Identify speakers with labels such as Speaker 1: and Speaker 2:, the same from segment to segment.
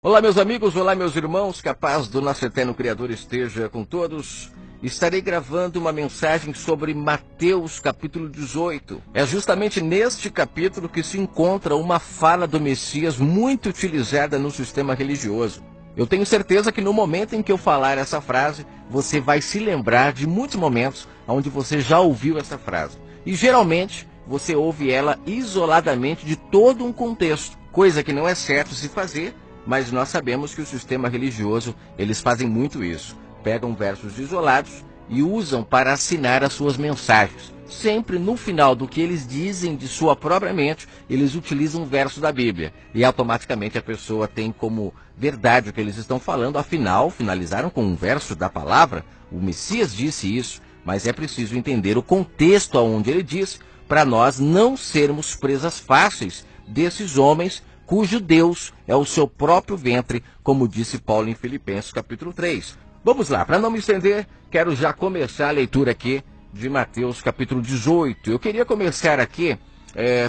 Speaker 1: Olá, meus amigos, olá, meus irmãos, que a paz do nosso eterno Criador esteja com todos. Estarei gravando uma mensagem sobre Mateus capítulo 18. É justamente neste capítulo que se encontra uma fala do Messias muito utilizada no sistema religioso. Eu tenho certeza que no momento em que eu falar essa frase, você vai se lembrar de muitos momentos onde você já ouviu essa frase. E geralmente, você ouve ela isoladamente de todo um contexto, coisa que não é certo se fazer. Mas nós sabemos que o sistema religioso, eles fazem muito isso. Pegam versos isolados e usam para assinar as suas mensagens. Sempre no final do que eles dizem de sua própria mente, eles utilizam um verso da Bíblia. E automaticamente a pessoa tem como verdade o que eles estão falando. Afinal, finalizaram com um verso da palavra. O Messias disse isso, mas é preciso entender o contexto aonde ele disse, para nós não sermos presas fáceis desses homens cujo Deus é o seu próprio ventre, como disse Paulo em Filipenses capítulo 3. Vamos lá, para não me estender, quero já começar a leitura aqui de Mateus capítulo 18. Eu queria começar aqui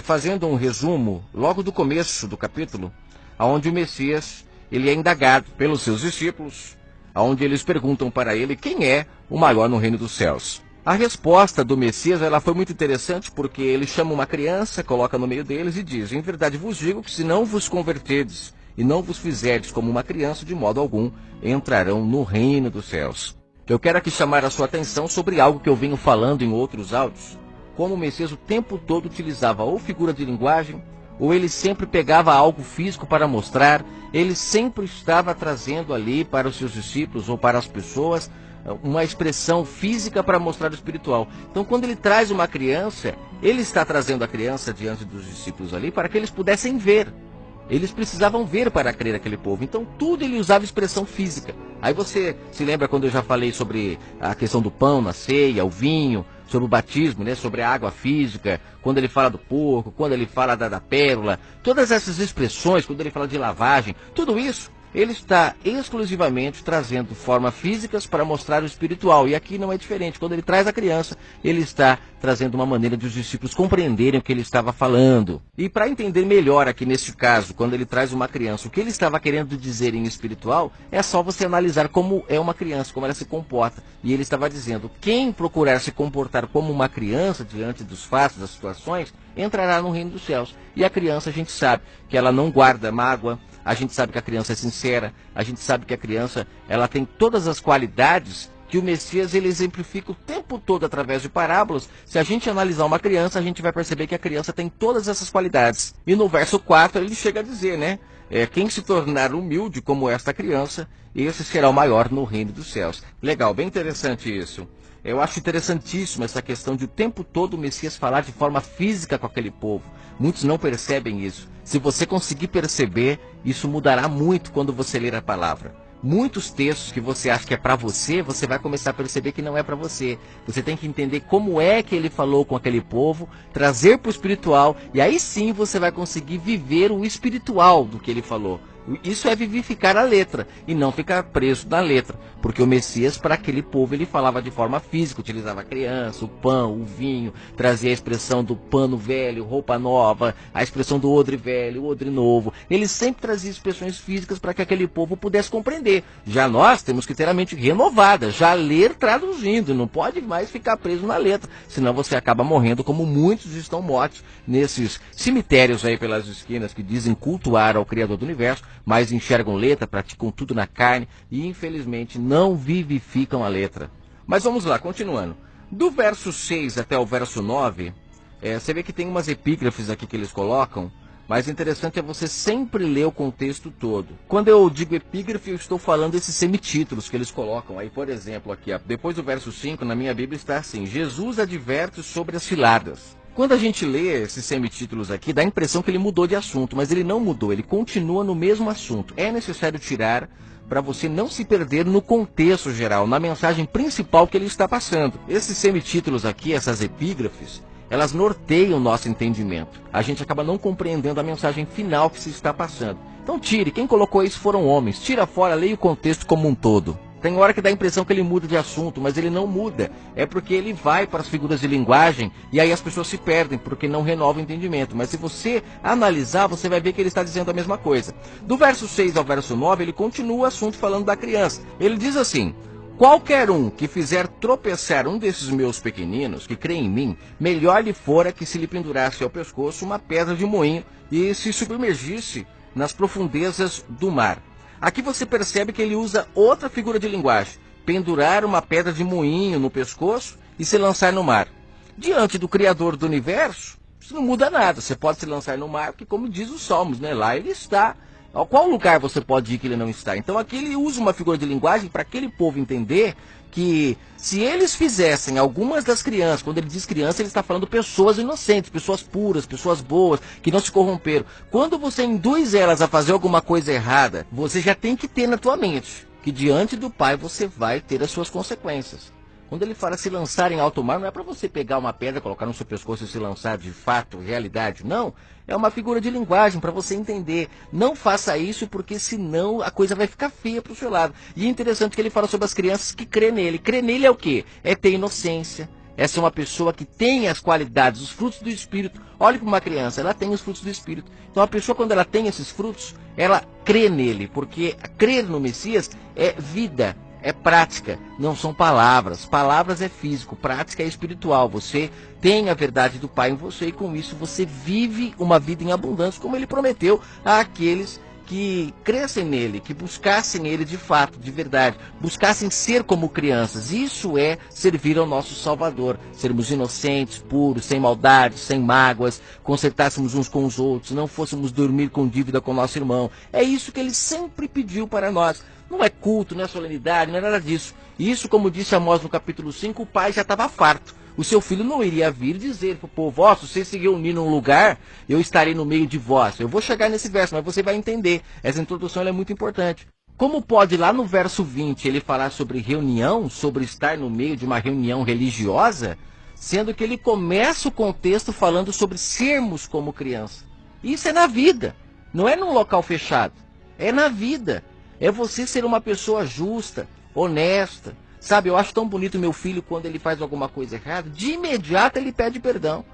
Speaker 1: fazendo um resumo logo do começo do capítulo, onde o Messias ele é indagado pelos seus discípulos, onde eles perguntam para ele quem é o maior no reino dos céus. A resposta do Messias ela foi muito interessante porque ele chama uma criança, coloca no meio deles e diz: em verdade vos digo que se não vos converterdes e não vos fizerdes como uma criança, de modo algum entrarão no reino dos céus. Eu quero aqui chamar a sua atenção sobre algo que eu venho falando em outros áudios, como o Messias o tempo todo utilizava ou figura de linguagem, ou ele sempre pegava algo físico para mostrar, ele sempre estava trazendo ali para os seus discípulos ou para as pessoas uma expressão física para mostrar o espiritual. Então, quando ele traz uma criança, ele está trazendo a criança diante dos discípulos ali para que eles pudessem ver. Eles precisavam ver para crer aquele povo. Então, tudo ele usava expressão física. Aí você se lembra quando eu já falei sobre a questão do pão na ceia, o vinho, sobre o batismo, né, sobre a água física, quando ele fala do porco, quando ele fala da pérola, todas essas expressões, quando ele fala de lavagem, tudo isso ele está exclusivamente trazendo formas físicas para mostrar o espiritual. E aqui não é diferente. Quando ele traz a criança, ele está trazendo uma maneira de os discípulos compreenderem o que ele estava falando. E para entender melhor aqui neste caso, quando ele traz uma criança, o que ele estava querendo dizer em espiritual, é só você analisar como é uma criança, como ela se comporta. E ele estava dizendo, quem procurar se comportar como uma criança diante dos fatos, das situações, entrará no reino dos céus. E a criança, a gente sabe que ela não guarda mágoa, a gente sabe que a criança é sincera, a gente sabe que a criança ela tem todas as qualidades que o Messias ele exemplifica o tempo todo através de parábolas. Se a gente analisar uma criança, a gente vai perceber que a criança tem todas essas qualidades. E no verso 4 ele chega a dizer, né? Quem se tornar humilde como esta criança, esse será o maior no reino dos céus. Legal, bem interessante isso. Eu acho interessantíssimo essa questão de o tempo todo o Messias falar de forma física com aquele povo. Muitos não percebem isso. Se você conseguir perceber, isso mudará muito quando você ler a palavra. Muitos textos que você acha que é para você, você vai começar a perceber que não é para você. Você tem que entender como é que ele falou com aquele povo, trazer para o espiritual, e aí sim você vai conseguir viver o espiritual do que ele falou. Isso é vivificar a letra e não ficar preso na letra, porque o Messias para aquele povo ele falava de forma física, utilizava a criança, o pão, o vinho, trazia a expressão do pano velho, roupa nova, a expressão do odre velho, odre novo. Ele sempre trazia expressões físicas para que aquele povo pudesse compreender. Já nós temos que ter a mente renovada, já ler traduzindo, não pode mais ficar preso na letra, senão você acaba morrendo como muitos estão mortos nesses cemitérios aí pelas esquinas que dizem cultuar ao Criador do Universo, mas enxergam letra, praticam tudo na carne e infelizmente não vivificam a letra. Mas vamos lá, continuando. Do verso 6 até o verso 9, você vê que tem umas epígrafes aqui que eles colocam, mas interessante é você sempre ler o contexto todo. Quando eu digo epígrafe, eu estou falando desses semitítulos que eles colocam. Aí, por exemplo, aqui, depois do verso 5, na minha Bíblia está assim: Jesus adverte sobre as ciladas. Quando a gente lê esses semitítulos aqui, dá a impressão que ele mudou de assunto, mas ele não mudou, ele continua no mesmo assunto. É necessário tirar para você não se perder no contexto geral, na mensagem principal que ele está passando. Esses semitítulos aqui, essas epígrafes, elas norteiam o nosso entendimento. A gente acaba não compreendendo a mensagem final que se está passando. Então tire, quem colocou isso foram homens. Tira fora, leia o contexto como um todo. Tem hora que dá a impressão que ele muda de assunto, mas ele não muda. É porque ele vai para as figuras de linguagem e aí as pessoas se perdem, porque não renova o entendimento. Mas se você analisar, você vai ver que ele está dizendo a mesma coisa. Do verso 6 ao verso 9, ele continua o assunto falando da criança. Ele diz assim: qualquer um que fizer tropeçar um desses meus pequeninos, que crê em mim, melhor lhe fora que se lhe pendurasse ao pescoço uma pedra de moinho e se submergisse nas profundezas do mar. Aqui você percebe que ele usa outra figura de linguagem: pendurar uma pedra de moinho no pescoço e se lançar no mar. Diante do Criador do universo, isso não muda nada. Você pode se lançar no mar, porque como diz os Salmos, né? Lá ele está. A qual lugar você pode ir que ele não está? Então aqui ele usa uma figura de linguagem para aquele povo entender que se eles fizessem, algumas das crianças, quando ele diz criança, ele está falando pessoas inocentes, pessoas puras, pessoas boas, que não se corromperam. Quando você induz elas a fazer alguma coisa errada, você já tem que ter na tua mente que diante do Pai você vai ter as suas consequências. Quando ele fala se lançar em alto mar, não é para você pegar uma pedra, colocar no seu pescoço e se lançar de fato, realidade. Não, é uma figura de linguagem para você entender. Não faça isso porque senão a coisa vai ficar feia para o seu lado. E é interessante que ele fala sobre as crianças que crê nele. Crer nele é o quê? É ter inocência. Essa é uma pessoa que tem as qualidades, os frutos do Espírito. Olhe para uma criança, ela tem os frutos do Espírito. Então a pessoa, quando ela tem esses frutos, ela crê nele. Porque crer no Messias é vida. É prática, não são palavras. Palavras é físico, prática é espiritual. Você tem a verdade do Pai em você e com isso você vive uma vida em abundância, como ele prometeu àqueles que crescem nele, que buscassem ele de fato, de verdade, buscassem ser como crianças. Isso é servir ao nosso Salvador, sermos inocentes, puros, sem maldade, sem mágoas, consertássemos uns com os outros, não fôssemos dormir com dívida com nosso irmão. É isso que ele sempre pediu para nós. Não é culto, não é solenidade, não é nada disso. Isso, como disse Amós no capítulo 5, o pai já estava farto. O seu filho não iria vir dizer para o povo: ó, se você se reunir num lugar, eu estarei no meio de vós. Eu vou chegar nesse verso, mas você vai entender. Essa introdução ela é muito importante. Como pode lá no verso 20 ele falar sobre reunião, sobre estar no meio de uma reunião religiosa, sendo que ele começa o contexto falando sobre sermos como criança? Isso é na vida, não é num local fechado, é na vida. É você ser uma pessoa justa, honesta. Sabe, eu acho tão bonito meu filho quando ele faz alguma coisa errada, de imediato ele pede perdão.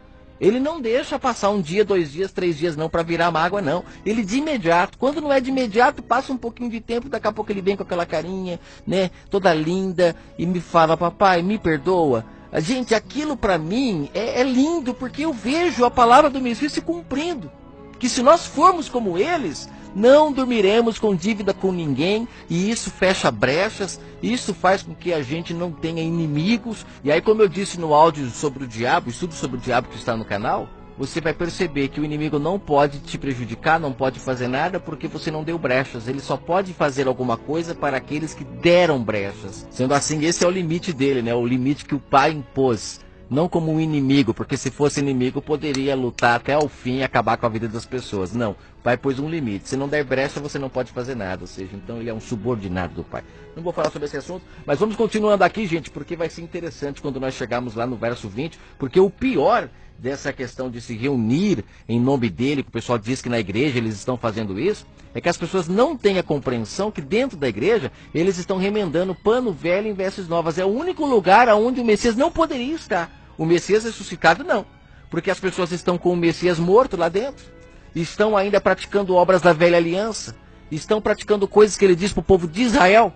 Speaker 1: Ele não deixa passar um dia, 2 dias, 3 dias não para virar mágoa, não. Ele de imediato. Quando não é de imediato, passa um pouquinho de tempo, daqui a pouco ele vem com aquela carinha, né, toda linda, e me fala: papai, me perdoa. Gente, aquilo para mim é lindo, porque eu vejo a palavra do Messias se cumprindo. Que se nós formos como eles, não dormiremos com dívida com ninguém, e isso fecha brechas, isso faz com que a gente não tenha inimigos. E aí, como eu disse no áudio sobre o diabo, estudo sobre o diabo que está no canal, você vai perceber que o inimigo não pode te prejudicar, não pode fazer nada porque você não deu brechas. Ele só pode fazer alguma coisa para aqueles que deram brechas. Sendo assim, esse é o limite dele, né? O limite que o pai impôs. Não como um inimigo, porque se fosse inimigo poderia lutar até o fim e acabar com a vida das pessoas. Não, o pai pôs um limite. Se não der brecha, você não pode fazer nada. Ou seja, então ele é um subordinado do pai. Não vou falar sobre esse assunto, mas vamos continuando aqui, gente, porque vai ser interessante quando nós chegarmos lá no verso 20, porque o pior dessa questão de se reunir em nome dele, que o pessoal diz que na igreja eles estão fazendo isso, é que as pessoas não têm a compreensão que dentro da igreja eles estão remendando pano velho em vestes novas. É o único lugar onde o Messias não poderia estar. O Messias ressuscitado não, porque as pessoas estão com o Messias morto lá dentro, estão ainda praticando obras da velha aliança, estão praticando coisas que ele diz para o povo de Israel.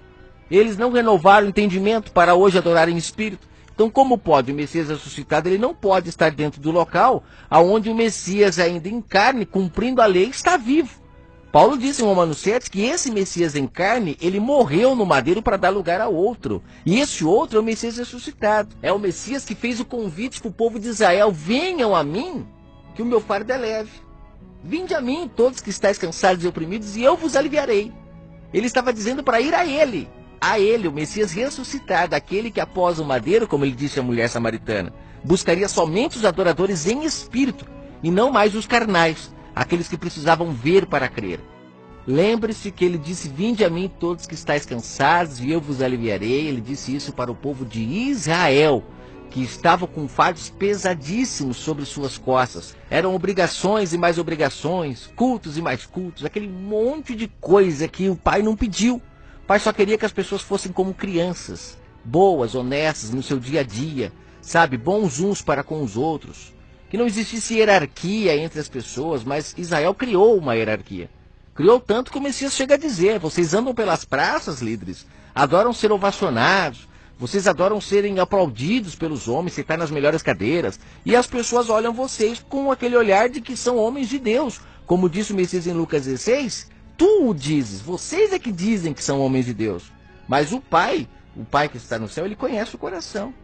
Speaker 1: Eles não renovaram o entendimento para hoje adorar em espírito. Então como pode o Messias ressuscitado? Ele não pode estar dentro do local onde o Messias ainda em carne, cumprindo a lei, está vivo. Paulo disse em Romanos 7 que esse Messias em carne, ele morreu no madeiro para dar lugar a outro. E esse outro é o Messias ressuscitado. É o Messias que fez o convite para o povo de Israel: venham a mim, que o meu fardo é leve. Vinde a mim, todos que estáis cansados e oprimidos, e eu vos aliviarei. Ele estava dizendo para ir a ele, o Messias ressuscitado, aquele que após o madeiro, como ele disse à mulher samaritana, buscaria somente os adoradores em espírito, e não mais os carnais, aqueles que precisavam ver para crer. Lembre-se que ele disse: vinde a mim todos que estáis cansados e eu vos aliviarei. Ele disse isso para o povo de Israel, que estava com fardos pesadíssimos sobre suas costas. Eram obrigações e mais obrigações, cultos e mais cultos, aquele monte de coisa que o pai não pediu. O pai só queria que as pessoas fossem como crianças, boas, honestas no seu dia a dia, sabe, bons uns para com os outros. Que não existisse hierarquia entre as pessoas, mas Israel criou uma hierarquia. Criou tanto que o Messias chega a dizer: vocês andam pelas praças, líderes, adoram ser ovacionados, vocês adoram serem aplaudidos pelos homens, sentar nas melhores cadeiras, e as pessoas olham vocês com aquele olhar de que são homens de Deus. Como disse o Messias em Lucas 16, tu o dizes, vocês é que dizem que são homens de Deus. Mas o Pai que está no céu, ele conhece o coração.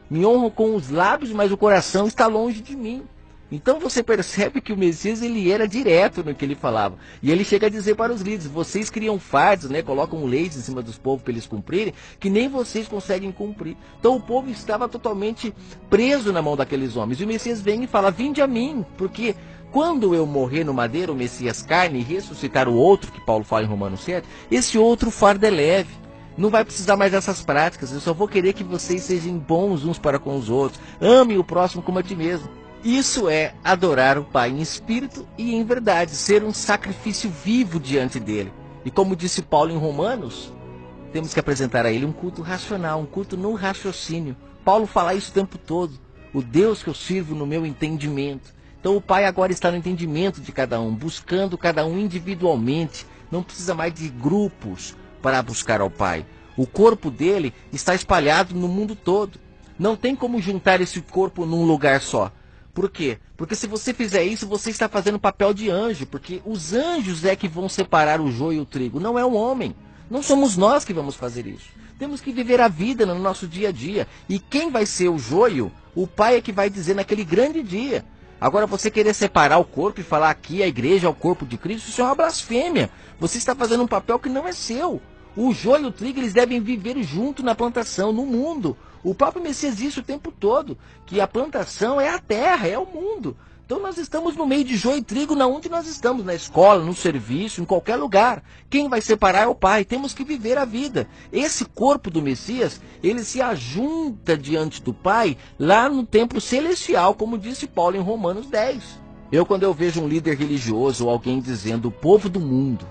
Speaker 1: Me honram com os lábios, mas o coração está longe de mim. Então você percebe que o Messias, ele era direto no que ele falava. E ele chega a dizer para os líderes: vocês criam fardos, né, colocam leis em cima dos povos para eles cumprirem, que nem vocês conseguem cumprir. Então o povo estava totalmente preso na mão daqueles homens. E o Messias vem e fala: vinde a mim, porque quando eu morrer no madeiro, o Messias carne, e ressuscitar o outro, que Paulo fala em Romanos 7, esse outro fardo é leve. Não vai precisar mais dessas práticas. Eu só vou querer que vocês sejam bons uns para com os outros. Amem o próximo como a ti mesmo. Isso é adorar o Pai em espírito e em verdade, ser um sacrifício vivo diante dele. E como disse Paulo em Romanos, temos que apresentar a ele um culto racional, um culto no raciocínio. Paulo fala isso o tempo todo: o Deus que eu sirvo no meu entendimento. Então o Pai agora está no entendimento de cada um, buscando cada um individualmente. Não precisa mais de grupos para buscar ao Pai. O corpo dele está espalhado no mundo todo. Não tem como juntar esse corpo num lugar só. Por quê? Porque se você fizer isso, você está fazendo papel de anjo, porque os anjos é que vão separar o joio e o trigo, não é o homem. Não somos nós que vamos fazer isso. Temos que viver a vida no nosso dia a dia. E quem vai ser o joio, o Pai é que vai dizer naquele grande dia. Agora, você querer separar o corpo e falar aqui a igreja é o corpo de Cristo, isso é uma blasfêmia. Você está fazendo um papel que não é seu. O joio e o trigo, eles devem viver junto na plantação, no mundo. O próprio Messias disse o tempo todo que a plantação é a terra, é o mundo. Então nós estamos no meio de joio e trigo, na onde nós estamos, na escola, no serviço, em qualquer lugar. Quem vai separar é o Pai. Temos que viver a vida. Esse corpo do Messias, ele se ajunta diante do Pai lá no templo celestial, como disse Paulo em Romanos 10. Quando eu vejo um líder religioso ou alguém dizendo o povo do mundo,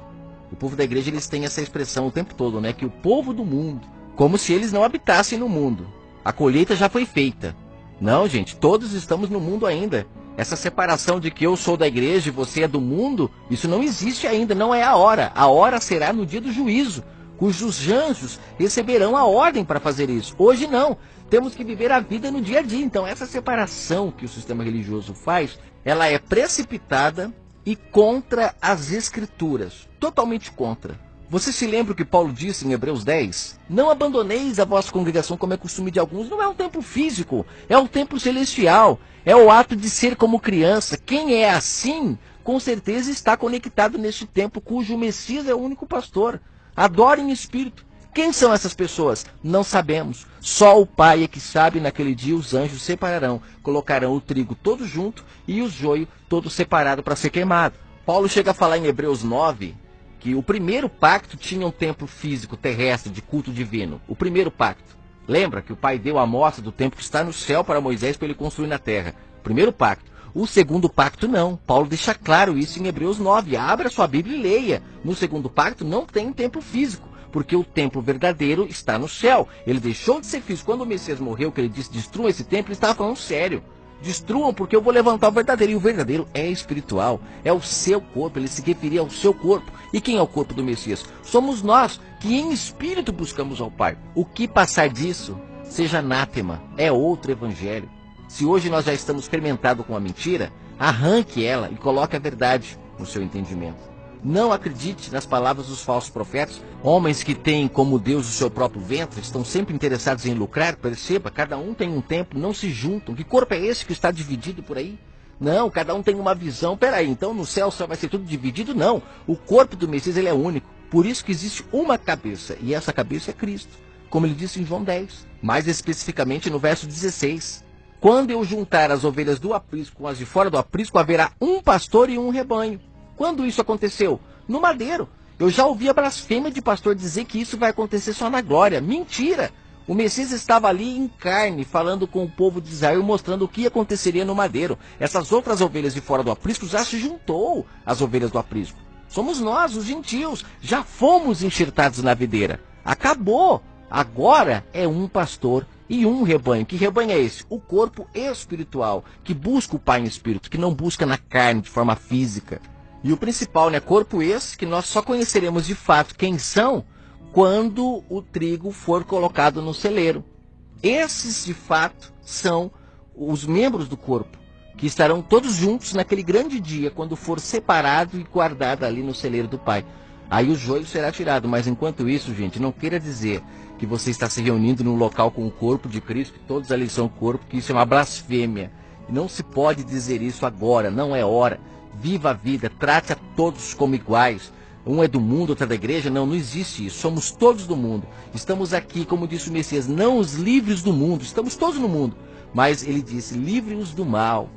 Speaker 1: o povo da igreja, eles têm essa expressão o tempo todo, né? Que o povo do mundo, como se eles não habitassem no mundo. A colheita já foi feita. Não, gente, todos estamos no mundo ainda. Essa separação de que eu sou da igreja e você é do mundo, isso não existe ainda, não é a hora. A hora será no dia do juízo, cujos anjos receberão a ordem para fazer isso. Hoje não. Temos que viver a vida no dia a dia. Então essa separação que o sistema religioso faz, ela é precipitada e contra as escrituras. Totalmente contra. Você se lembra o que Paulo disse em Hebreus 10? Não abandoneis a vossa congregação como é costume de alguns. Não é um templo físico, é um templo celestial. É o ato de ser como criança. Quem é assim, com certeza está conectado neste templo cujo Messias é o único pastor. Adore em espírito. Quem são essas pessoas? Não sabemos. Só o Pai é que sabe. Naquele dia os anjos separarão, colocarão o trigo todo junto e o joio todo separado para ser queimado. Paulo chega a falar em Hebreus 9... que o primeiro pacto tinha um templo físico terrestre de culto divino. O primeiro pacto. Lembra que o Pai deu a amostra do templo que está no céu para Moisés para ele construir na terra. Primeiro pacto. O segundo pacto não. Paulo deixa claro isso em Hebreus 9. Abra sua Bíblia e leia. No segundo pacto não tem templo físico, porque o templo verdadeiro está no céu. Ele deixou de ser físico. Quando o Messias morreu, que ele disse: destrua esse templo, ele estava falando sério. Destruam, porque eu vou levantar o verdadeiro. E o verdadeiro é espiritual, é o seu corpo. Ele se referia ao seu corpo. E quem é o corpo do Messias? Somos nós, que em espírito buscamos ao Pai. O que passar disso, seja anátema, é outro evangelho. Se hoje nós já estamos fermentados com a mentira, arranque ela e coloque a verdade no seu entendimento. Não acredite nas palavras dos falsos profetas, homens que têm como Deus o seu próprio ventre, estão sempre interessados em lucrar. Perceba, cada um tem um templo, não se juntam. Que corpo é esse que está dividido por aí? Não, cada um tem uma visão. Peraí, então no céu só vai ser tudo dividido? Não, o corpo do Messias, ele é único. Por isso que existe uma cabeça, e essa cabeça é Cristo, como ele disse em João 10, mais especificamente no verso 16. Quando eu juntar as ovelhas do aprisco com as de fora do aprisco, haverá um pastor e um rebanho. Quando isso aconteceu? No madeiro. Eu já ouvi a blasfêmia de pastor dizer que isso vai acontecer só na glória. Mentira! O Messias estava ali em carne, falando com o povo de Israel, mostrando o que aconteceria no madeiro. Essas outras ovelhas de fora do aprisco já se juntou às ovelhas do aprisco. Somos nós, os gentios. Já fomos enxertados na videira. Acabou. Agora é um pastor e um rebanho. Que rebanho é esse? O corpo espiritual, que busca o Pai em espírito, que não busca na carne, de forma física. E o principal, né? Corpo esse que nós só conheceremos de fato quem são quando o trigo for colocado no celeiro. Esses, de fato, são os membros do corpo, que estarão todos juntos naquele grande dia, quando for separado e guardado ali no celeiro do Pai. Aí o joio será tirado, mas enquanto isso, gente, não queira dizer que você está se reunindo num local com o corpo de Cristo, que todos ali são corpo, que isso é uma blasfêmia. Não se pode dizer isso agora, não é hora. Viva a vida, trate a todos como iguais. Um é do mundo, outro é da igreja. Não, não existe isso. Somos todos do mundo. Estamos aqui, como disse o Messias, não os livres do mundo. Estamos todos no mundo. Mas ele disse, livre-os do mal.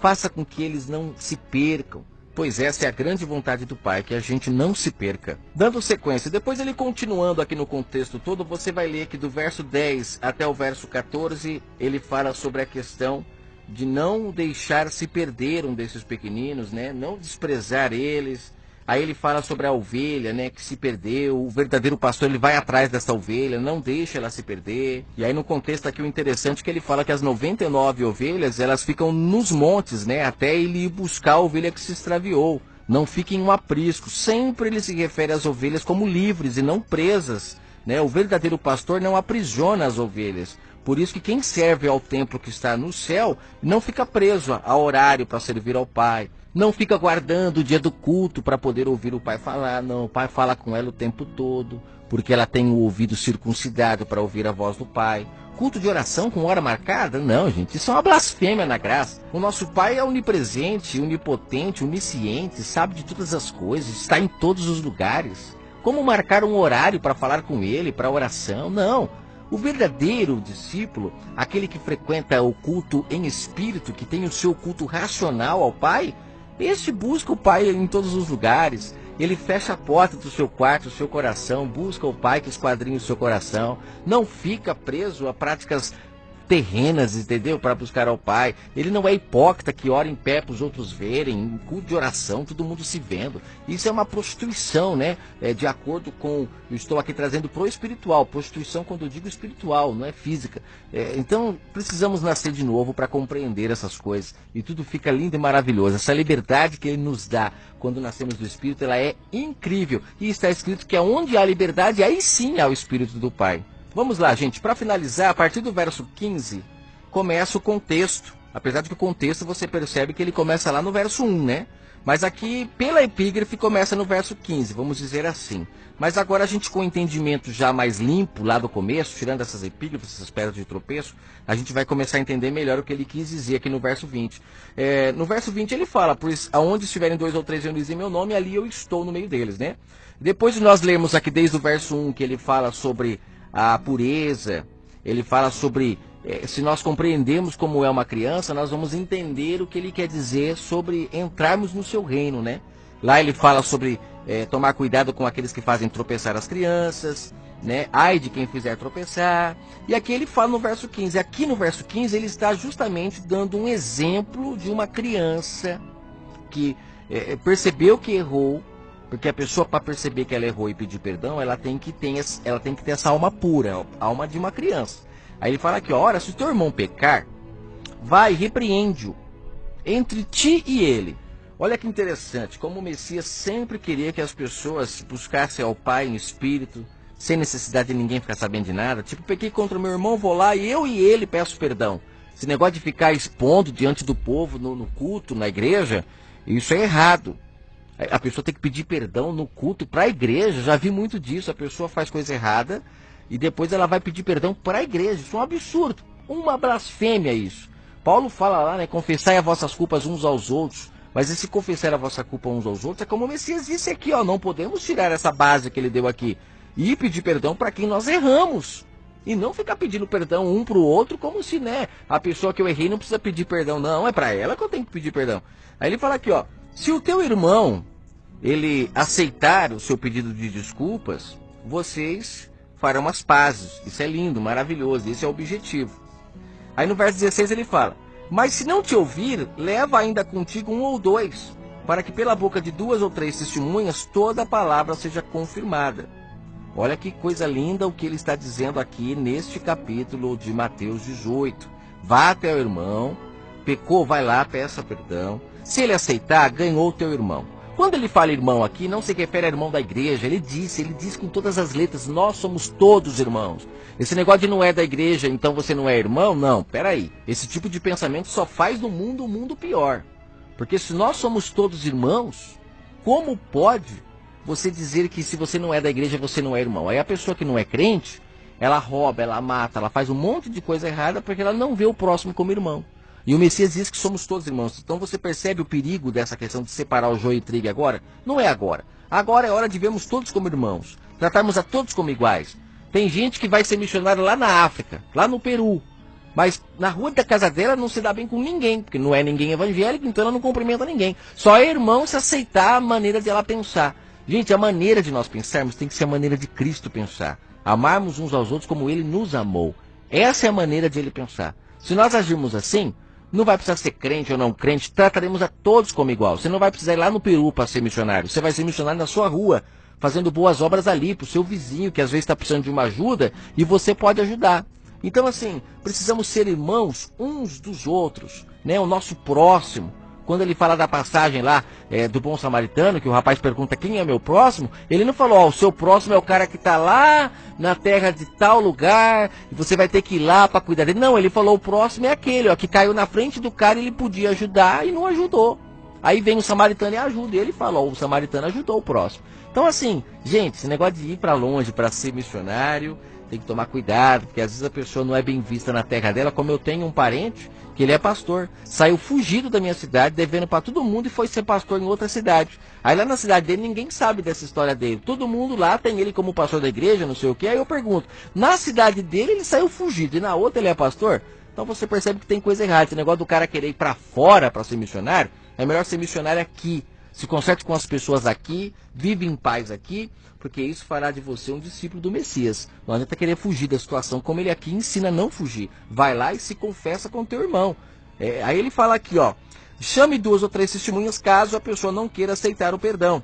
Speaker 1: Faça com que eles não se percam. Pois essa é a grande vontade do Pai, que a gente não se perca. Dando sequência, depois ele continuando aqui no contexto todo, você vai ler que do verso 10 até o verso 14, ele fala sobre a questão de não deixar se perder um desses pequeninos, né? Não desprezar eles. Aí ele fala sobre a ovelha, né, que se perdeu. O verdadeiro pastor, ele vai atrás dessa ovelha, não deixa ela se perder. E aí no contexto aqui o interessante é que ele fala que as 99 ovelhas, elas ficam nos montes, né, até ele ir buscar a ovelha que se extraviou. Não fiquem em um aprisco. Sempre ele se refere às ovelhas como livres e não presas, né? O verdadeiro pastor não aprisiona as ovelhas. Por isso que quem serve ao templo que está no céu não fica preso a horário para servir ao Pai. Não fica guardando o dia do culto para poder ouvir o Pai falar. Não, o Pai fala com ela o tempo todo, porque ela tem o ouvido circuncidado para ouvir a voz do Pai. Culto de oração com hora marcada? Não, gente, isso é uma blasfêmia na graça. O nosso Pai é onipresente, onipotente, onisciente, sabe de todas as coisas, está em todos os lugares. Como marcar um horário para falar com Ele, para oração? Não. O verdadeiro discípulo, aquele que frequenta o culto em espírito, que tem o seu culto racional ao Pai, este busca o Pai em todos os lugares. Ele fecha a porta do seu quarto, do seu coração, busca o Pai que esquadrinha o seu coração. Não fica preso a práticas terrenas, entendeu? Para buscar ao Pai. Ele não é hipócrita que ora em pé para os outros verem, em culto de oração, todo mundo se vendo. Isso é uma prostituição, né? De acordo com, eu estou aqui trazendo pro espiritual. Prostituição, quando eu digo espiritual, não é física. Então, precisamos nascer de novo para compreender essas coisas. E tudo fica lindo e maravilhoso. Essa liberdade que Ele nos dá quando nascemos do Espírito, ela é incrível. E está escrito que onde há liberdade, aí sim há o Espírito do Pai. Vamos lá, gente, para finalizar, a partir do verso 15, começa o contexto. Apesar de que o contexto você percebe que ele começa lá no verso 1, né? Mas aqui, pela epígrafe, começa no verso 15, vamos dizer assim. Mas agora a gente com o entendimento já mais limpo lá do começo, tirando essas epígrafes, essas pedras de tropeço, a gente vai começar a entender melhor o que ele quis dizer aqui no verso 20. No verso 20 ele fala, pois aonde estiverem 2 ou 3 reunidos em meu nome, ali eu estou no meio deles, né? Depois de nós lermos aqui desde o verso 1 que ele fala sobre a pureza, ele fala sobre, se nós compreendemos como é uma criança, nós vamos entender o que ele quer dizer sobre entrarmos no seu reino, né? Lá ele fala sobre tomar cuidado com aqueles que fazem tropeçar as crianças, né? Ai de quem fizer tropeçar. E aqui ele fala no verso 15, aqui no verso 15 ele está justamente dando um exemplo de uma criança que percebeu que errou. Porque a pessoa, para perceber que ela errou e pedir perdão, ela tem que ter essa alma pura, a alma de uma criança. Aí ele fala aqui, ó, ora, se o teu irmão pecar, vai, repreende-o entre ti e ele. Olha que interessante, como o Messias sempre queria que as pessoas buscassem ao Pai em espírito, sem necessidade de ninguém ficar sabendo de nada. Tipo, pequei contra o meu irmão, vou lá e eu e ele peço perdão. Esse negócio de ficar expondo diante do povo, no culto, na igreja, isso é errado. A pessoa tem que pedir perdão no culto para a igreja. Já vi muito disso. A pessoa faz coisa errada e depois ela vai pedir perdão para a igreja. Isso é um absurdo, uma blasfêmia isso. Paulo fala lá, né? Confessai as vossas culpas uns aos outros. Mas esse confessar a vossa culpa uns aos outros é como o Messias disse aqui, ó. Não podemos tirar essa base que ele deu aqui e pedir perdão para quem nós erramos. E não ficar pedindo perdão um para o outro como se, né, a pessoa que eu errei não precisa pedir perdão. Não, é para ela que eu tenho que pedir perdão. Aí ele fala aqui, ó. Se o teu irmão, ele aceitar o seu pedido de desculpas, vocês farão as pazes. Isso é lindo, maravilhoso, esse é o objetivo. Aí no verso 16 ele fala, mas se não te ouvir, leva ainda contigo 1 ou 2, para que pela boca de 2 ou 3 testemunhas toda a palavra seja confirmada. Olha que coisa linda o que ele está dizendo aqui neste capítulo de Mateus 18. Vá até o irmão, pecou, vai lá, peça perdão. Se ele aceitar, ganhou o teu irmão. Quando ele fala irmão aqui, não se refere a irmão da igreja. Ele diz com todas as letras, nós somos todos irmãos. Esse negócio de não é da igreja, então você não é irmão? Não, peraí. Esse tipo de pensamento só faz do mundo um mundo pior. Porque se nós somos todos irmãos, como pode você dizer que se você não é da igreja, você não é irmão? Aí a pessoa que não é crente, ela rouba, ela mata, ela faz um monte de coisa errada porque ela não vê o próximo como irmão. E o Messias diz que somos todos irmãos. Então você percebe o perigo dessa questão de separar o joio e o trigo agora? Não é agora. Agora é hora de vermos todos como irmãos. Tratarmos a todos como iguais. Tem gente que vai ser missionário lá na África, lá no Peru. Mas na rua da casa dela não se dá bem com ninguém, porque não é ninguém evangélico, então ela não cumprimenta ninguém. Só é irmão se aceitar a maneira de ela pensar. Gente, a maneira de nós pensarmos tem que ser a maneira de Cristo pensar. Amarmos uns aos outros como Ele nos amou. Essa é a maneira de Ele pensar. Se nós agirmos assim, não vai precisar ser crente ou não crente, trataremos a todos como igual. Você não vai precisar ir lá no Peru para ser missionário. Você vai ser missionário na sua rua, fazendo boas obras ali, para o seu vizinho, que às vezes está precisando de uma ajuda, e você pode ajudar. Então, assim, precisamos ser irmãos uns dos outros, né? O nosso próximo. Quando ele fala da passagem lá do bom samaritano, que o rapaz pergunta quem é meu próximo, ele não falou, ó, o seu próximo é o cara que está lá na terra de tal lugar, e você vai ter que ir lá para cuidar dele. Não, ele falou, o próximo é aquele, ó, que caiu na frente do cara e ele podia ajudar e não ajudou. Aí vem o samaritano e ajuda, e ele fala, ó, o samaritano ajudou o próximo. Então, assim, gente, esse negócio de ir para longe para ser missionário, tem que tomar cuidado, porque às vezes a pessoa não é bem vista na terra dela, como eu tenho um parente que ele é pastor, saiu fugido da minha cidade, devendo para todo mundo e foi ser pastor em outra cidade. Aí lá na cidade dele ninguém sabe dessa história dele, todo mundo lá tem ele como pastor da igreja, não sei o que. Aí eu pergunto, na cidade dele ele saiu fugido e na outra ele é pastor? Então você percebe que tem coisa errada. Esse negócio do cara querer ir para fora para ser missionário, é melhor ser missionário aqui. Se conserte com as pessoas aqui, vive em paz aqui, porque isso fará de você um discípulo do Messias. Não adianta querer fugir da situação, como ele aqui ensina a não fugir. Vai lá e se confessa com teu irmão. Aí ele fala aqui, ó, chame 2 ou 3 testemunhas caso a pessoa não queira aceitar o perdão.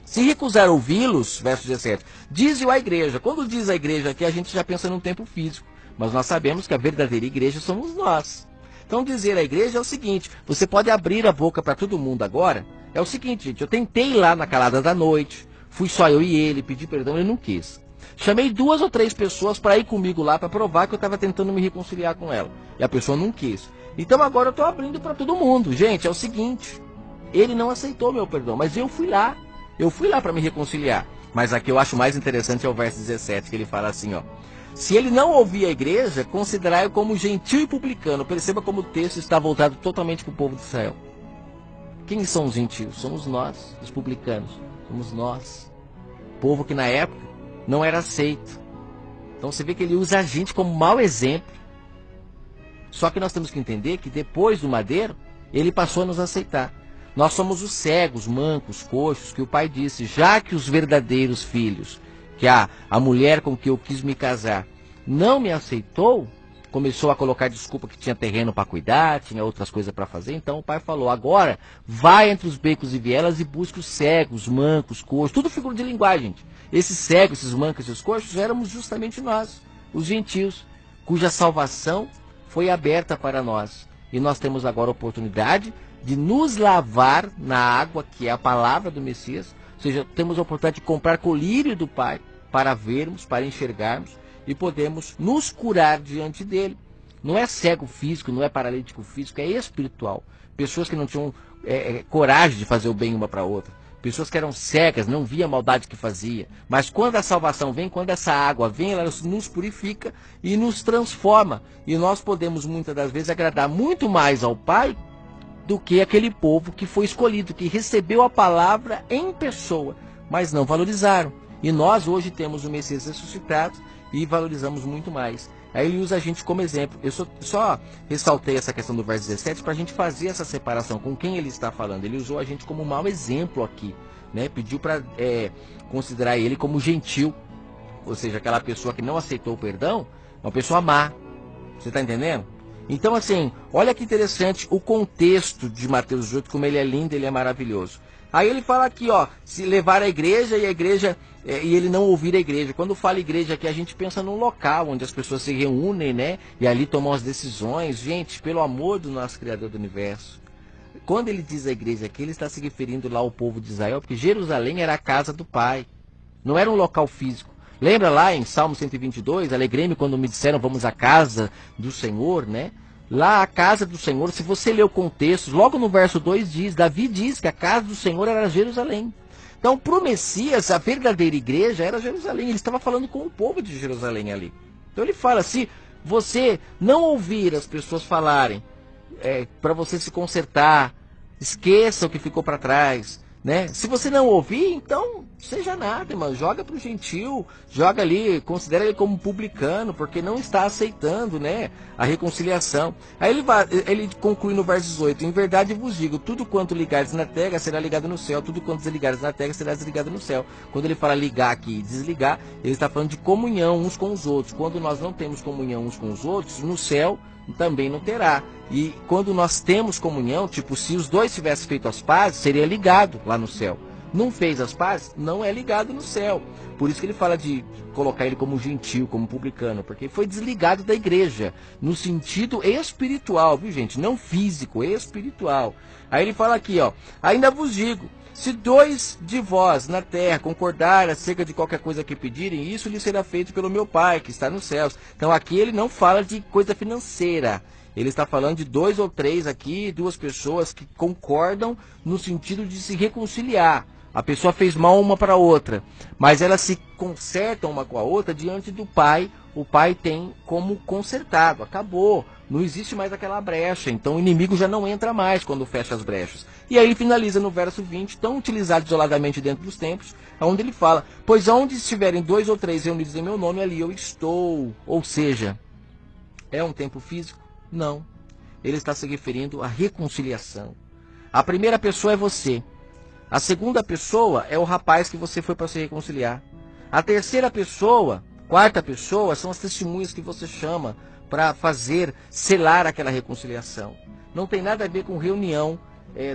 Speaker 1: Se recusar ouvi-los, verso 17, dize-o à igreja. Quando diz a igreja aqui, a gente já pensa num tempo físico, mas nós sabemos que a verdadeira igreja somos nós. Então dizer à igreja é o seguinte, você pode abrir a boca para todo mundo agora. É o seguinte, gente, eu tentei lá na calada da noite, fui só eu e ele, pedi perdão, ele não quis. Chamei 2 ou 3 pessoas para ir comigo lá para provar que eu estava tentando me reconciliar com ela. E a pessoa não quis. Então agora eu estou abrindo para todo mundo. Gente, é o seguinte, ele não aceitou meu perdão, mas eu fui lá. Eu fui lá para me reconciliar. Mas aqui eu acho mais interessante é o verso 17, que ele fala assim, ó. Se ele não ouvir a igreja, considerai-o como gentil e publicano. Perceba como o texto está voltado totalmente para o povo de Israel. Quem são os gentios? Somos nós, os publicanos. Somos nós. Povo que na época não era aceito. Então você vê que ele usa a gente como mau exemplo. Só que nós temos que entender que depois do madeiro, ele passou a nos aceitar. Nós somos os cegos, mancos, coxos, que o pai disse, já que os verdadeiros filhos, que a mulher com que eu quis me casar, não me aceitou, começou a colocar desculpa que tinha terreno para cuidar, tinha outras coisas para fazer, então o pai falou, agora vai entre os becos e vielas e busque os cegos, mancos, coxos, tudo figura de linguagem, gente. Esses cegos, esses mancos e os coxos éramos justamente nós, os gentios, cuja salvação foi aberta para nós. E nós temos agora a oportunidade de nos lavar na água, que é a palavra do Messias, ou seja, temos a oportunidade de comprar colírio do Pai, para vermos, para enxergarmos, e podemos nos curar diante dele. Não é cego físico, não é paralítico físico, é espiritual. Pessoas que não tinham coragem de fazer o bem uma para outra. Pessoas que eram cegas, não via a maldade que fazia. Mas quando a salvação vem, quando essa água vem, ela nos purifica e nos transforma. E nós podemos muitas das vezes agradar muito mais ao Pai do que aquele povo que foi escolhido, que recebeu a palavra em pessoa, mas não valorizaram. E nós hoje temos o Messias ressuscitado e valorizamos muito mais. Aí ele usa a gente como exemplo. Eu só ressaltei essa questão do verso 17 para a gente fazer essa separação com quem ele está falando. Ele usou a gente como um mau exemplo aqui, né? Pediu para considerar ele como gentil, ou seja, aquela pessoa que não aceitou o perdão, uma pessoa má. Você está entendendo? Então, assim, olha que interessante o contexto de Mateus 18, como ele é lindo, ele é maravilhoso. Aí ele fala aqui, ó, se levar a igreja e a igreja e ele não ouvir a igreja. Quando fala igreja aqui, a gente pensa num local onde as pessoas se reúnem, né? E ali tomam as decisões. Gente, pelo amor do nosso Criador do Universo. Quando ele diz a igreja aqui, ele está se referindo lá ao povo de Israel, porque Jerusalém era a casa do Pai. Não era um local físico. Lembra lá em Salmo 122, alegrei-me quando me disseram vamos à casa do Senhor, né? Lá a casa do Senhor, se você ler o contexto, logo no verso 2 diz, Davi diz que a casa do Senhor era Jerusalém. Então, para o Messias, a verdadeira igreja era Jerusalém. Ele estava falando com o povo de Jerusalém ali. Então ele fala, se você não ouvir as pessoas falarem, para você se consertar, esqueça o que ficou para trás, né? Se você não ouvir, então seja nada, irmão. Joga para o gentil, joga ali, considera ele como publicano, porque não está aceitando, né, a reconciliação. Aí ele conclui no verso 18: em verdade vos digo, tudo quanto ligares na terra será ligado no céu, tudo quanto desligares na terra será desligado no céu. Quando ele fala ligar aqui e desligar, ele está falando de comunhão uns com os outros. Quando nós não temos comunhão uns com os outros, no céu também não terá. E quando nós temos comunhão, tipo, se os dois tivessem feito as pazes, seria ligado lá no céu. Não fez as pazes, não é ligado no céu. Por isso que ele fala de colocar ele como gentil, como publicano, porque foi desligado da igreja, no sentido espiritual, viu gente? Não físico, espiritual. Aí ele fala aqui, ó, ainda vos digo, se dois de vós na terra concordarem acerca de qualquer coisa que pedirem, isso lhe será feito pelo meu Pai, que está nos céus. Então aqui ele não fala de coisa financeira. Ele está falando de 2 ou 3 aqui, 2 pessoas que concordam no sentido de se reconciliar. A pessoa fez mal uma para a outra, mas elas se consertam uma com a outra diante do Pai. O Pai tem como consertado, acabou. Não existe mais aquela brecha, então o inimigo já não entra mais quando fecha as brechas. E aí ele finaliza no verso 20, tão utilizado isoladamente dentro dos templos, onde ele fala, pois onde estiverem 2 ou 3 reunidos em meu nome, ali eu estou. Ou seja, é um tempo físico? Não. Ele está se referindo à reconciliação. A primeira pessoa é você. A segunda pessoa é o rapaz que você foi para se reconciliar. A terceira pessoa, quarta pessoa, são as testemunhas que você chama para fazer, selar aquela reconciliação. Não tem nada a ver com reunião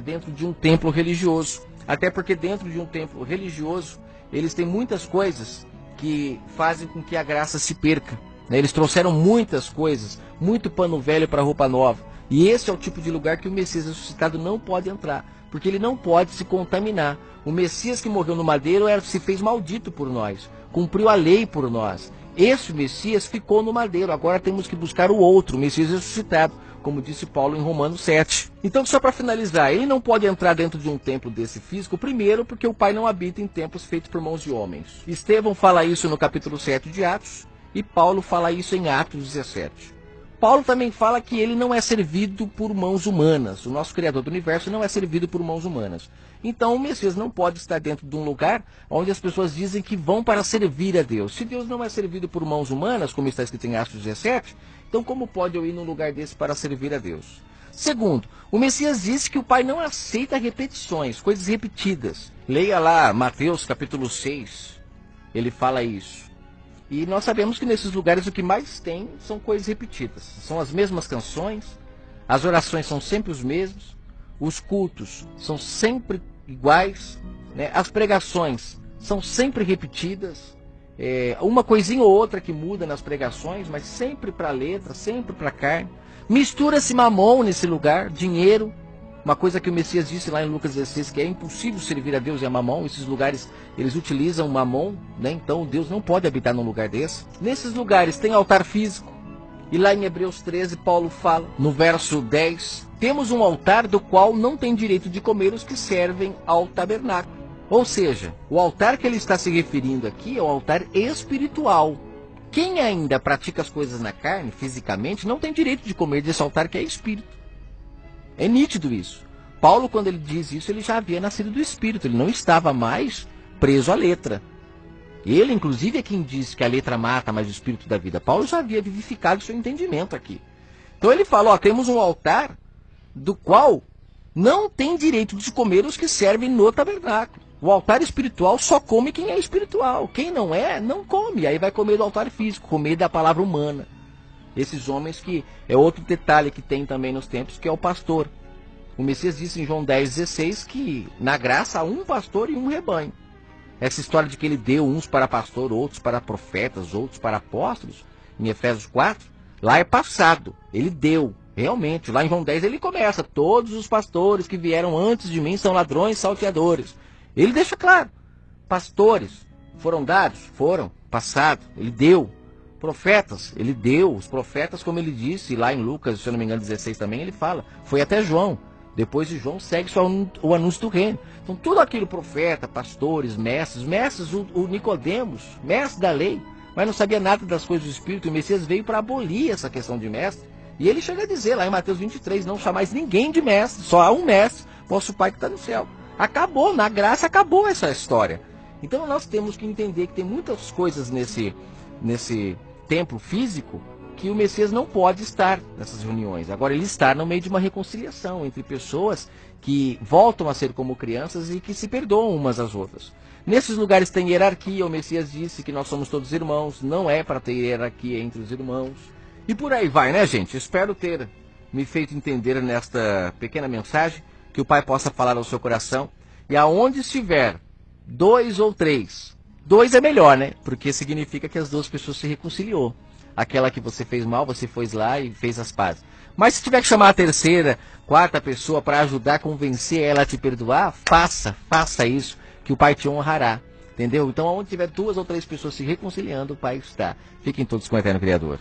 Speaker 1: dentro de um templo religioso. Até porque dentro de um templo religioso, eles têm muitas coisas que fazem com que a graça se perca. Eles trouxeram muitas coisas, muito pano velho para roupa nova. E esse é o tipo de lugar que o Messias ressuscitado não pode entrar, porque ele não pode se contaminar. O Messias que morreu no madeiro se fez maldito por nós, cumpriu a lei por nós. Esse Messias ficou no madeiro, agora temos que buscar o outro, o Messias ressuscitado, como disse Paulo em Romanos 7. Então, só para finalizar, ele não pode entrar dentro de um templo desse físico, primeiro porque o Pai não habita em templos feitos por mãos de homens. Estevão fala isso no capítulo 7 de Atos, e Paulo fala isso em Atos 17. Paulo também fala que ele não é servido por mãos humanas. O nosso Criador do Universo não é servido por mãos humanas. Então o Messias não pode estar dentro de um lugar onde as pessoas dizem que vão para servir a Deus. Se Deus não é servido por mãos humanas, como está escrito em Atos 17, então como pode eu ir num lugar desse para servir a Deus? Segundo, o Messias disse que o Pai não aceita repetições, coisas repetidas. Leia lá Mateus capítulo 6, ele fala isso. E nós sabemos que nesses lugares o que mais tem são coisas repetidas. São as mesmas canções, as orações são sempre os mesmos, os cultos são sempre iguais, né? As pregações são sempre repetidas, uma coisinha ou outra que muda nas pregações, mas sempre para a letra, sempre para a carne. Mistura-se mamon nesse lugar, dinheiro. Uma coisa que o Messias disse lá em Lucas 16, que é impossível servir a Deus e a mamon. Esses lugares, eles utilizam mamon, né? Então Deus não pode habitar num lugar desse. Nesses lugares tem altar físico. E lá em Hebreus 13, Paulo fala, no verso 10, temos um altar do qual não tem direito de comer os que servem ao tabernáculo. Ou seja, o altar que ele está se referindo aqui é o altar espiritual. Quem ainda pratica as coisas na carne, fisicamente, não tem direito de comer desse altar que é espírito. É nítido isso. Paulo, quando ele diz isso, ele já havia nascido do Espírito. Ele não estava mais preso à letra. Ele, inclusive, é quem diz que a letra mata, mas o Espírito dá vida. Paulo já havia vivificado seu entendimento aqui. Então ele fala, ó, temos um altar do qual não tem direito de comer os que servem no tabernáculo. O altar espiritual só come quem é espiritual. Quem não é, não come. Aí vai comer do altar físico, comer da palavra humana. Esses homens que é outro detalhe que tem também nos tempos, que é o pastor. O Messias disse em João 10,16 que na graça há um pastor e um rebanho. Essa história de que ele deu uns para pastor, outros para profetas, outros para apóstolos, em Efésios 4, lá é passado. Ele deu, realmente. Lá em João 10 ele começa: todos os pastores que vieram antes de mim são ladrões, salteadores. Ele deixa claro: pastores foram dados? Foram, passado. Ele deu. Profetas, ele deu. Os profetas, como ele disse lá em Lucas, se eu não me engano, 16 também, ele fala, foi até João. Depois de João segue só o anúncio do reino. Então tudo aquilo, profeta, pastores, mestres, o Nicodemos, mestre da lei, mas não sabia nada das coisas do Espírito. O Messias veio para abolir essa questão de mestre. E ele chega a dizer lá em Mateus 23, não chamais ninguém de mestre, só há um mestre, vosso Pai que está no céu. Acabou, na graça acabou essa história. Então nós temos que entender que tem muitas coisas nesse templo físico que o Messias não pode estar nessas reuniões. Agora ele está no meio de uma reconciliação entre pessoas que voltam a ser como crianças e que se perdoam umas às outras. Nesses lugares tem hierarquia. O Messias disse que nós somos todos irmãos, não é para ter hierarquia entre os irmãos. E por aí vai, né, gente? Espero ter me feito entender nesta pequena mensagem, que o Pai possa falar ao seu coração. E aonde estiver 2 ou 3, 2 é melhor, né? Porque significa que as duas pessoas se reconciliou. Aquela que você fez mal, você foi lá e fez as pazes. Mas se tiver que chamar a terceira, quarta pessoa para ajudar a convencer ela a te perdoar, faça isso, que o Pai te honrará. Entendeu? Então, onde tiver 2 ou 3 pessoas se reconciliando, o Pai está. Fiquem todos com o Eterno Criador.